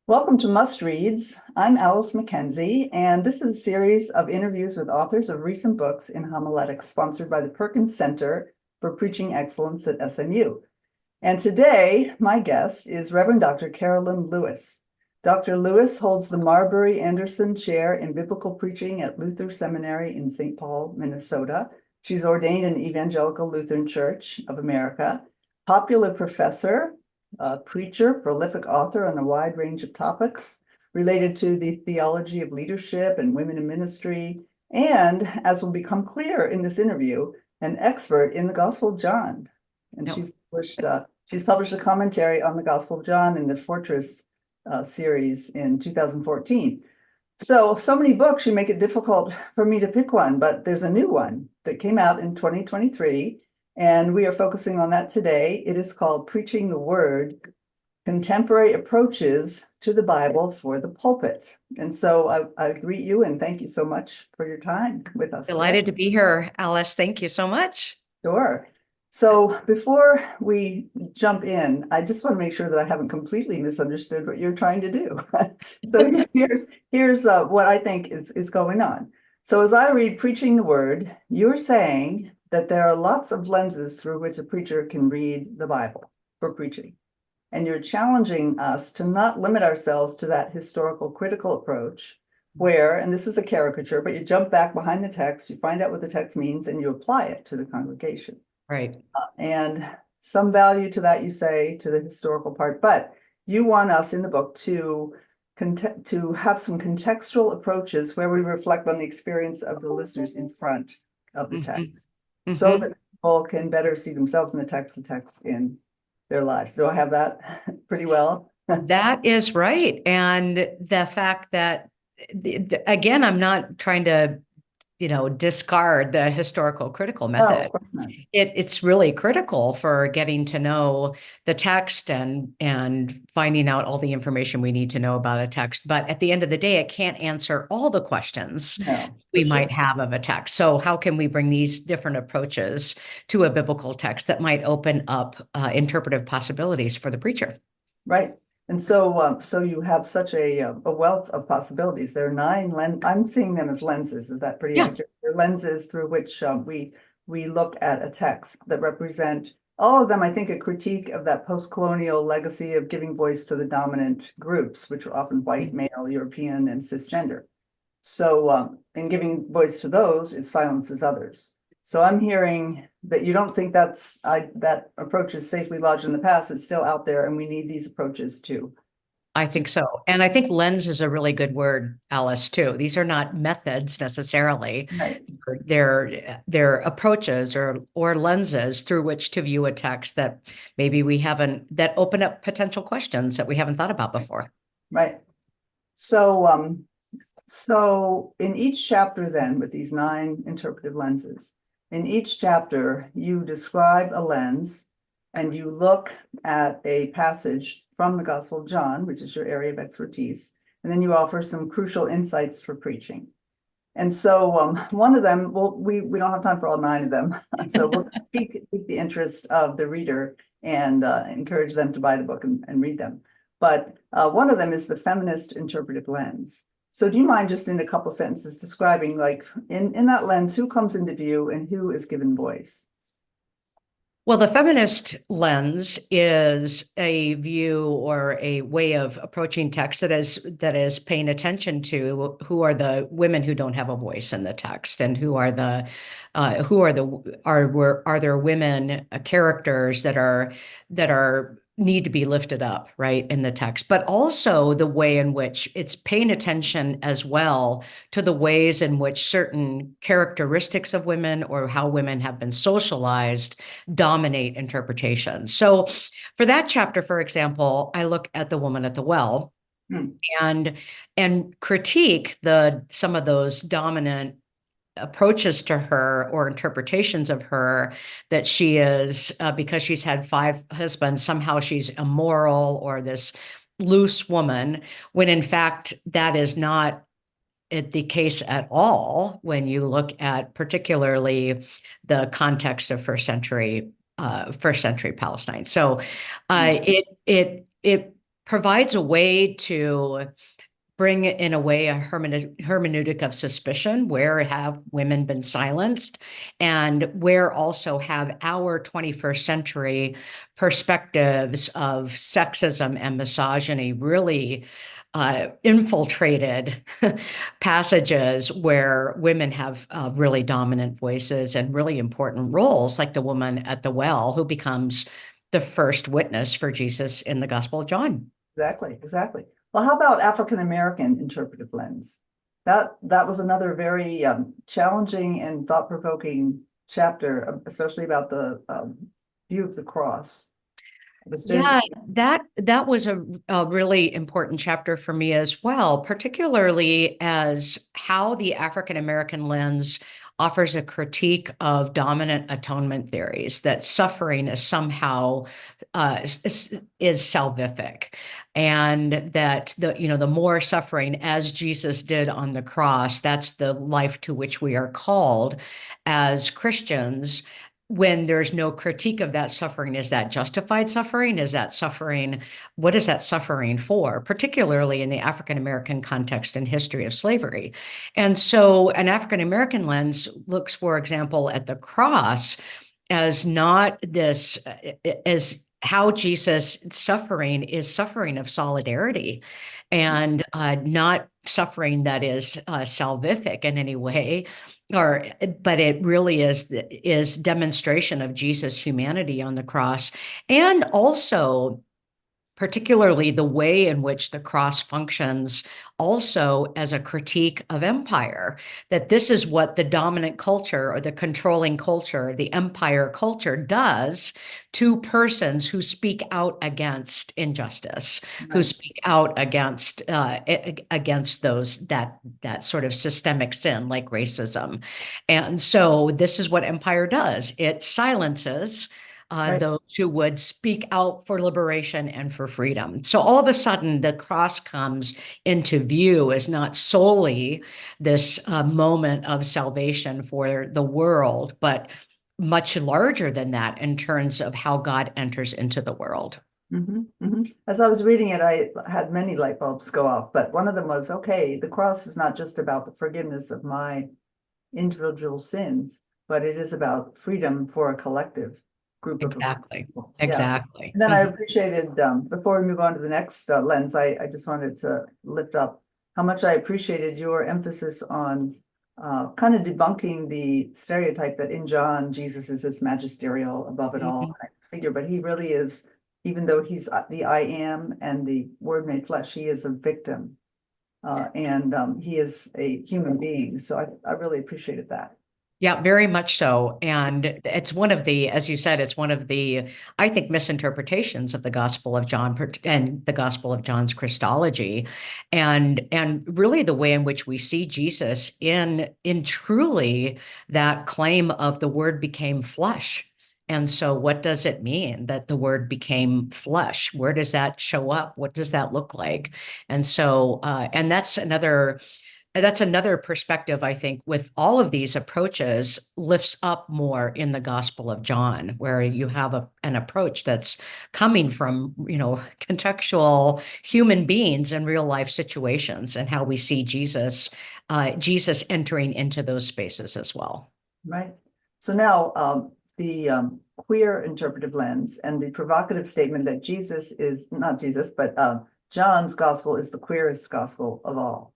Welcome to Must Reads. I'm Alice McKenzie, and this is a series of interviews with authors of recent books in homiletics sponsored by the Perkins Center for Preaching Excellence at SMU. And today, my guest is Reverend Dr. Carolyn Lewis. Dr. Lewis holds the Marbury Anderson Chair in Biblical Preaching at Luther Seminary in St. Paul, Minnesota. She's ordained in the Evangelical Lutheran Church of America, popular professor, preacher, prolific author on a wide range of topics related to the theology of leadership and women in ministry, and, as will become clear in this interview, an expert in the Gospel of John. And she's published a commentary on the Gospel of John in the Fortress series in 2014. So many books, you make it difficult for me to pick one, but there's a new one that came out in 2023. And we are focusing on that today. It is called Preaching the Word, Contemporary Approaches to the Bible for the Pulpit. And so I greet you and thank you so much for your time with us. Delighted to be here, Alice. Thank you so much. Sure. So before we jump in, I just want to make sure that I haven't completely misunderstood what you're trying to do. So here's what I think is going on. So as I read Preaching the Word, you're saying that there are lots of lenses through which a preacher can read the Bible for preaching. And you're challenging us to not limit ourselves to that historical critical approach where, and this is a caricature, but you jump back behind the text, you find out what the text means, and you apply it to the congregation. Right. And some value to that, you say, to the historical part, but you want us in the book to have some contextual approaches where we reflect on the experience of the listeners in front of the text. So that people can better see themselves in the text in their lives. Do I have that pretty well? That is right. And the fact that, again, I'm not trying to, discard the historical critical method. No, of course not. It's really critical for getting to know the text and finding out all the information we need to know about a text. But at the end of the day, it can't answer all the questions we might have of a text. So how can we bring these different approaches to a biblical text that might open up interpretive possibilities for the preacher? Right. And so you have such a wealth of possibilities. There are 9 I'm seeing them as lenses. Is that pretty accurate? They're lenses through which we look at a text that represent all of them, I think, a critique of that post-colonial legacy of giving voice to the dominant groups, which were often white, male, European, and cisgender. So in giving voice to those, it silences others. So I'm hearing that you don't think that approach is safely lodged in the past. It's still out there, and we need these approaches too. I think so. And I think lens is a really good word, Alice, too. These are not methods necessarily. Right. They're approaches or lenses through which to view a text that maybe that open up potential questions that we haven't thought about before. Right. So in each chapter then, with these 9 interpretive lenses, in each chapter, you describe a lens and you look at a passage from the Gospel of John, which is your area of expertise, and then you offer some crucial insights for preaching. And so one of them, we don't have time for all 9 of them, so we'll pique the interest of the reader and encourage them to buy the book and read them. But one of them is the feminist interpretive lens. So do you mind just in a couple sentences describing, like, in that lens, who comes into view and who is given voice? Well, the feminist lens is a view or a way of approaching text that is paying attention to who are the women who don't have a voice in the text, and are there women characters that need to be lifted up, right, in the text, but also the way in which it's paying attention as well to the ways in which certain characteristics of women or how women have been socialized dominate interpretation. So for that chapter, for example, I look at the woman at the well and critique some of those dominant approaches to her or interpretations of her, that she is, because she's had 5 husbands, somehow she's immoral or this loose woman, when in fact that is not the case at all when you look at particularly the context of first century Palestine. So it provides a way to bring in a way a hermeneutic of suspicion. Where have women been silenced, and where also have our 21st century perspectives of sexism and misogyny really infiltrated passages where women have really dominant voices and really important roles, like the woman at the well who becomes the first witness for Jesus in the Gospel of John. Exactly, exactly. Well, how about African American interpretive lens? That was another very challenging and thought-provoking chapter, especially about the view of the cross. It was very Yeah, that was a really important chapter for me as well, particularly as how the African American lens offers a critique of dominant atonement theories, that suffering is somehow is salvific, and that the more suffering, as Jesus did on the cross, that's the life to which we are called as Christians. When there's no critique of that suffering, is that justified suffering? Is that suffering? What is that suffering for? Particularly in the African American context and history of slavery. And so an African American lens looks, for example, at the cross as not this, as how Jesus' suffering is suffering of solidarity, and not suffering that is salvific in any way, but it really is demonstration of Jesus' humanity on the cross, and also particularly the way in which the cross functions also as a critique of empire, that this is what the dominant culture or the controlling culture, the empire culture, does to persons who speak out against injustice, who speak out against those that sort of systemic sin like racism. And so this is what empire does. It silences those who would speak out for liberation and for freedom. So all of a sudden, the cross comes into view as not solely this moment of salvation for the world, but much larger than that in terms of how God enters into the world. As I was reading it, I had many light bulbs go off, but one of them was, okay, the cross is not just about the forgiveness of my individual sins, but it is about freedom for a collective group of people. Exactly. And then I appreciated, before we move on to the next lens, I just wanted to lift up how much I appreciated your emphasis on kind of debunking the stereotype that in John, Jesus is this magisterial above it all figure, but he really is, even though he's the I am and the word made flesh, he is a victim. And he is a human being. So I really appreciated that. Yeah, very much so. And it's one of the, as you said, it's one of the, I think, misinterpretations of the Gospel of John and the Gospel of John's Christology, and really the way in which we see Jesus in truly that claim of the Word became flesh. And so what does it mean that the Word became flesh? Where does that show up? What does that look like? And so, and that's another perspective, I think, with all of these approaches, lifts up more in the Gospel of John, where you have an approach that's coming from, contextual human beings in real life situations, and how we see Jesus entering into those spaces as well. Right. So now the queer interpretive lens and the provocative statement that Jesus is not Jesus, but John's gospel is the queerest gospel of all.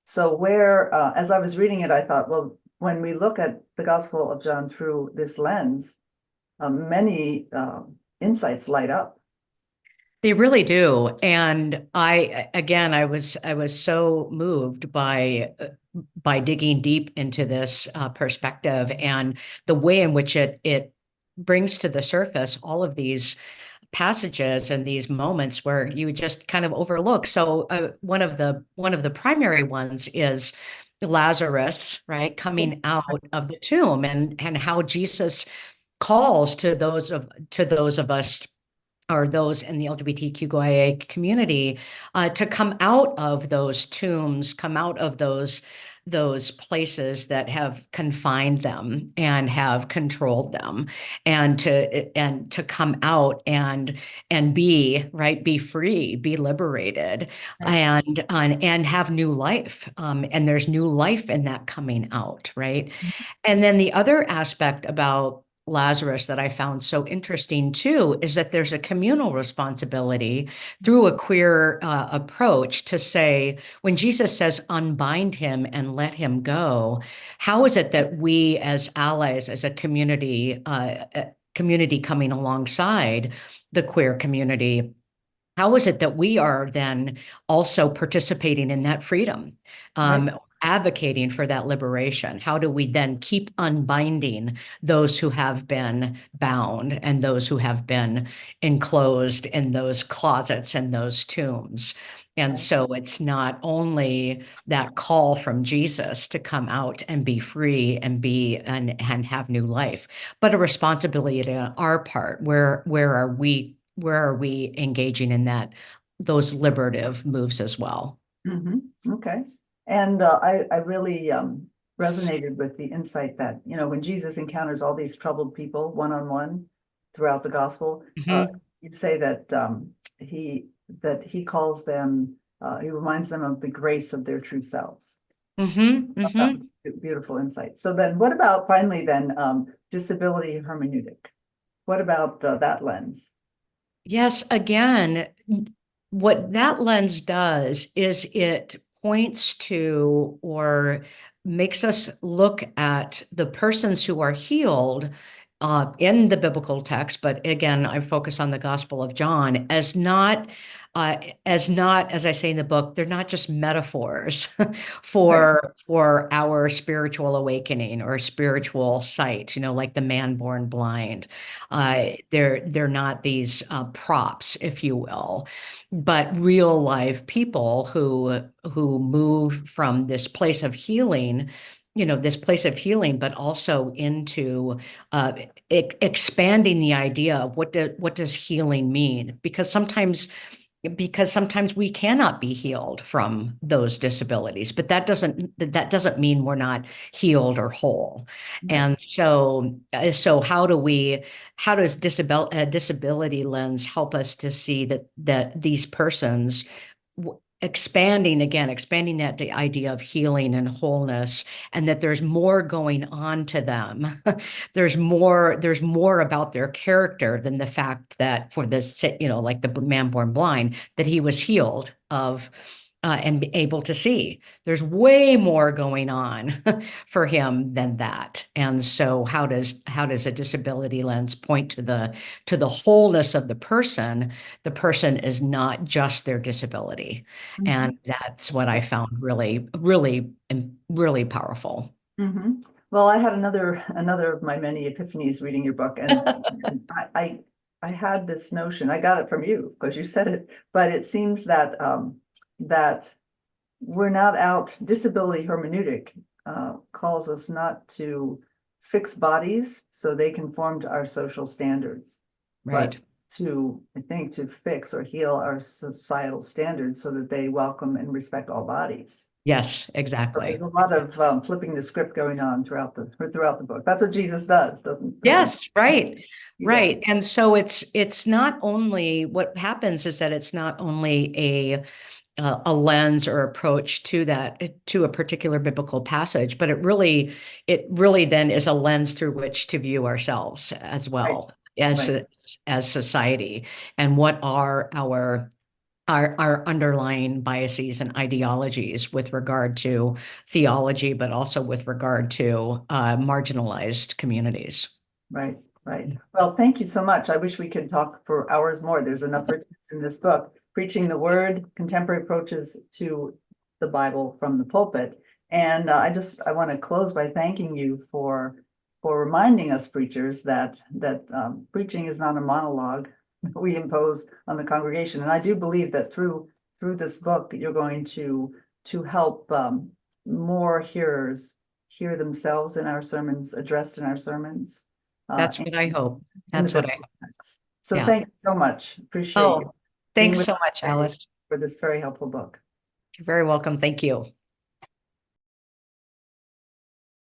So where, as I was reading it, I thought, well, when we look at the Gospel of John through this lens, many insights light up. They really do. And I was so moved by digging deep into this perspective, and the way in which it brings to the surface all of these passages and these moments where you just kind of overlook. So one of the primary ones is Lazarus, right, coming out of the tomb, and how Jesus calls to those of us, or those in the LGBTQIA community, to come out of those tombs, come out of those those places that have confined them and have controlled them, and to come out and be right, be free, be liberated, Right. and have new life. And there's new life in that coming out, right? And then the other aspect about Lazarus that I found so interesting too is that there's a communal responsibility through a queer approach to say, when Jesus says, unbind him and let him go, how is it that we as allies, as a community coming alongside the queer community, how is it that we are then also participating in that freedom, Right. advocating for that liberation? How do we then keep unbinding those who have been bound and those who have been enclosed in those closets and those tombs? And Right. so it's not only that call from Jesus to come out and be free and and have new life, but a responsibility on our part. Where are we engaging in those liberative moves as well? Okay. And I really resonated with the insight that, when Jesus encounters all these troubled people one-on-one throughout the gospel, Hmm. you'd say that he calls them, he reminds them of the grace of their true selves. Hmm. That Hmm. was beautiful insight. So then what about finally then disability hermeneutic? What about that lens? Yes, again, what that lens does is it points to or makes us look at the persons who are healed in the biblical text, but again, I focus on the Gospel of John uh, as I say in the book, they're not just metaphors Right. for our spiritual awakening or spiritual sight, like the man born blind. They're not these props, if you will, but real live people who move from this place of healing, but also into expanding the idea of what does healing mean? Because sometimes we cannot be healed from those disabilities, but that doesn't mean we're not healed or whole. Right. And so how does disability lens help us to see that these persons expanding that idea of healing and wholeness, and that there's more going on to them. There's more about their character than the fact that for this, like the man born blind, that he was healed of and able to see. There's way more going on for him than that. And so how does a disability lens point to the wholeness of the person? The person is not just their disability. And Mhm. that's what I found really, really, really powerful. Well, I had another of my many epiphanies reading your book, and I had this notion. I got it from you because you said it, but it seems that that we're not out. Disability hermeneutic calls us not to fix bodies so they conform to our social standards, but Right. I think, to fix or heal our societal standards so that they welcome and respect all bodies. Yes, So exactly. there's a lot of flipping the script going on throughout the book. That's what Jesus does, doesn't Yes, right. he does. Right. And so it's not only what happens is that it's not only a lens or approach to a particular biblical passage, but it really then is a lens through which to view ourselves as Right, well as right, as society, and what are our underlying biases and ideologies with regard to theology, but also with regard to marginalized communities. right, right. Well, thank you so much. I wish we could talk for hours more. There's enough richness in this book, preaching the word, contemporary approaches to the Bible from the pulpit. And I want to close by thanking you for reminding us preachers that preaching is not a monologue we impose on the congregation. And I do believe that through this book, you're going to help more hearers hear themselves in our sermons, addressed in our sermons, That's and what I hope. in the That's what I biblical hope. text. So Yeah. thank you so much. Appreciate you Oh, being thanks with so us much, today Alice. for this very helpful book. You're very welcome. Thank you.